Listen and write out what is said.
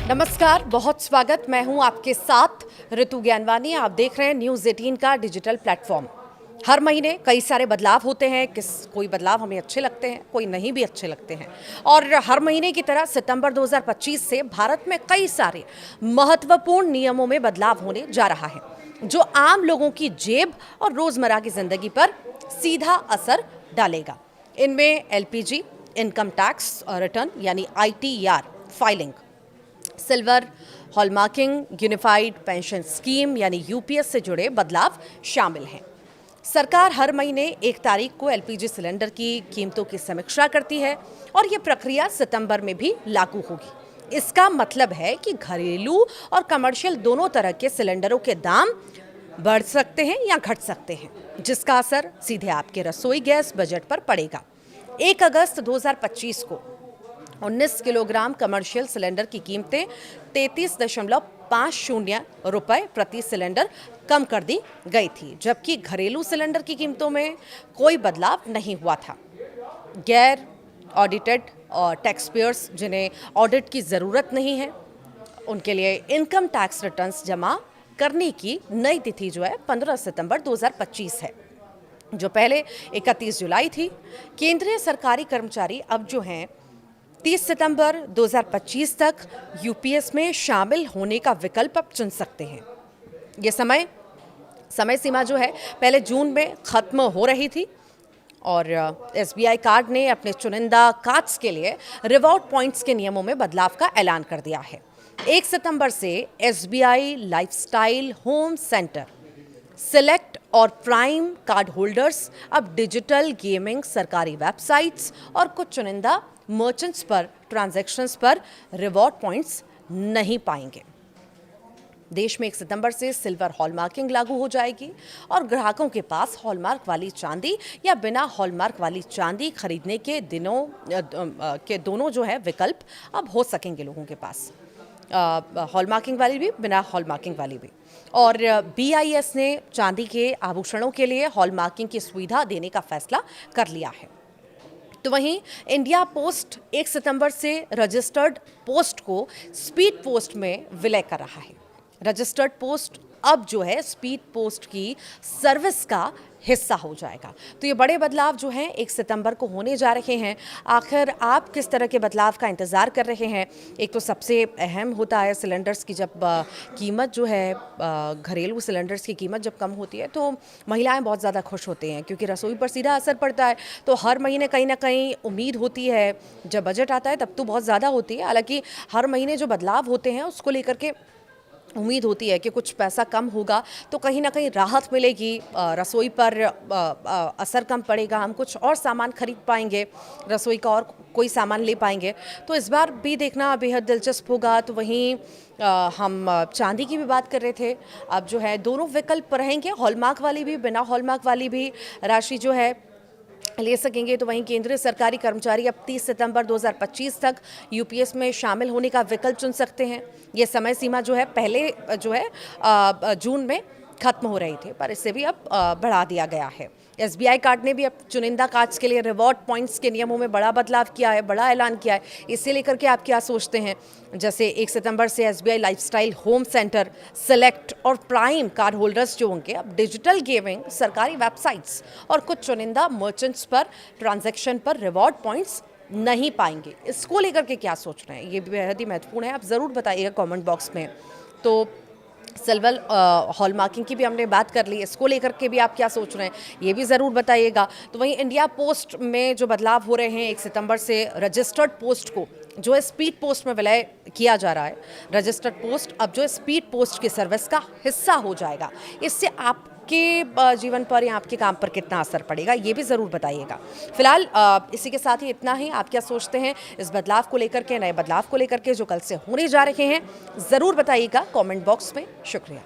नमस्कार, बहुत स्वागत। मैं हूं आपके साथ ऋतु ज्ञानवानी। आप देख रहे हैं न्यूज़ 18 का डिजिटल प्लेटफॉर्म। हर महीने कई सारे बदलाव होते हैं। कोई बदलाव हमें अच्छे लगते हैं, कोई नहीं भी अच्छे लगते हैं। और हर महीने की तरह सितंबर 2025 से भारत में कई सारे महत्वपूर्ण नियमों में बदलाव होने जा रहा है, जो आम लोगों की जेब और रोजमर्रा की जिंदगी पर सीधा असर डालेगा। इनमें एलपीजी, इनकम टैक्स रिटर्न यानी ITR filing, silver hallmarking, unified pension scheme यानी UPS से जुड़े बदलाव शामिल हैं। सरकार हर महीने 1 तारीख को LPG सिलेंडर की कीमतों की समीक्षा करती है और ये प्रक्रिया सितंबर में भी लागू होगी। इसका मतलब है कि घरेलू और कमर्शियल दोनों तरह के सिलेंडरों के दाम बढ़ सकते हैं या घट सकते हैं, जिसका असर सीधे आपके रसोई गैस बजट पर पड़ेगा। 1 अगस्त 2025 को 19 किलोग्राम कमर्शियल सिलेंडर की कीमतें 33.50 रुपये प्रति सिलेंडर कम कर दी गई थी, जबकि घरेलू सिलेंडर की कीमतों में कोई बदलाव नहीं हुआ था। गैर ऑडिटेड और टैक्स पेयर्स जिन्हें ऑडिट की ज़रूरत नहीं है, उनके लिए इनकम टैक्स रिटर्न्स जमा करने की नई तिथि जो है 15 सितंबर 2025 है, जो पहले 31 जुलाई थी। केंद्रीय सरकारी कर्मचारी अब जो हैं 30 सितंबर 2025 तक UPS में शामिल होने का विकल्प अब चुन सकते हैं। ये समय सीमा जो है पहले जून में ख़त्म हो रही थी और SBI कार्ड ने अपने चुनिंदा कार्ड्स के लिए रिवॉर्ड पॉइंट्स के नियमों में बदलाव का ऐलान कर दिया है। 1 सितंबर से SBI lifestyle home centre, select और प्राइम कार्ड होल्डर्स अब डिजिटल गेमिंग, सरकारी वेबसाइट्स और कुछ चुनिंदा मर्चेंट्स पर ट्रांजैक्शंस पर रिवॉर्ड पॉइंट्स नहीं पाएंगे। देश में 1 सितंबर से सिल्वर हॉलमार्किंग लागू हो जाएगी और ग्राहकों के पास हॉलमार्क वाली चांदी या बिना हॉलमार्क वाली चांदी खरीदने के दोनों जो है विकल्प अब हो सकेंगे लोगों के पास, हॉलमार्किंग वाली भी, बिना हॉलमार्किंग वाली भी। और BIS ने चांदी के आभूषणों के लिए हॉलमार्किंग की सुविधा देने का फैसला कर लिया है। तो वहीं इंडिया पोस्ट 1 सितंबर से रजिस्टर्ड पोस्ट को स्पीड पोस्ट में विलय कर रहा है। रजिस्टर्ड पोस्ट अब जो है स्पीड पोस्ट की सर्विस का हिस्सा हो जाएगा। तो ये बड़े बदलाव जो हैं 1 सितंबर को होने जा रहे हैं। आखिर आप किस तरह के बदलाव का इंतज़ार कर रहे हैं? एक तो सबसे अहम होता है सिलेंडर्स की जब कीमत जो है, घरेलू सिलेंडर्स की कीमत जब कम होती है तो महिलाएं बहुत ज़्यादा खुश होती हैं, क्योंकि रसोई पर सीधा असर पड़ता है। तो हर महीने कहीं ना कहीं उम्मीद होती है, जब बजट आता है तब तो बहुत ज़्यादा होती है, हालांकि हर महीने जो बदलाव होते हैं उसको लेकर के उम्मीद होती है कि कुछ पैसा कम होगा तो कहीं ना कहीं राहत मिलेगी, रसोई पर असर कम पड़ेगा, हम कुछ और सामान खरीद पाएंगे, रसोई का और कोई सामान ले पाएंगे। तो इस बार भी देखना बेहद दिलचस्प होगा। तो वहीं हम चांदी की भी बात कर रहे थे, अब जो है दोनों विकल्प रहेंगे, हॉलमार्क वाली भी, बिना हॉलमार्क वाली भी राशि जो है ले सकेंगे। तो वहीं केंद्रीय सरकारी कर्मचारी अब 30 सितंबर 2025 तक UPS में शामिल होने का विकल्प चुन सकते हैं। ये समय सीमा जो है पहले जो है जून में खत्म हो रही थी, पर इससे भी अब बढ़ा दिया गया है। SBI कार्ड ने भी अब चुनिंदा कार्ड्स के लिए रिवॉर्ड पॉइंट्स के नियमों में बड़ा बदलाव किया है, बड़ा ऐलान किया है। इसे लेकर के आप क्या सोचते हैं? जैसे 1 सितंबर से SBI lifestyle home centre, select और प्राइम कार्ड होल्डर्स जो होंगे अब डिजिटल गेमिंग, सरकारी वेबसाइट्स और कुछ चुनिंदा मर्चेंट्स पर ट्रांजैक्शन पर रिवॉर्ड पॉइंट्स नहीं पाएंगे। इसको लेकर के क्या सोच रहे हैं? ये बेहद ही महत्वपूर्ण है, आप ज़रूर बताइएगा कमेंट बॉक्स में। तो सिल्वर हॉलमार्किंग की भी हमने बात कर ली, इसको लेकर के भी आप क्या सोच रहे हैं ये भी ज़रूर बताइएगा। तो वहीं इंडिया पोस्ट में जो बदलाव हो रहे हैं, 1 सितंबर से रजिस्टर्ड पोस्ट को जो है स्पीड पोस्ट में विलय किया जा रहा है। रजिस्टर्ड पोस्ट अब जो है स्पीड पोस्ट की सर्विस का हिस्सा हो जाएगा। इससे आपके जीवन पर या आपके काम पर कितना असर पड़ेगा ये भी ज़रूर बताइएगा। फिलहाल इसी के साथ ही इतना ही। आप क्या सोचते हैं इस बदलाव को लेकर के, नए बदलाव को लेकर के जो कल से होने जा रहे हैं? ज़रूर बताइएगा कमेंट बॉक्स में। शुक्रिया।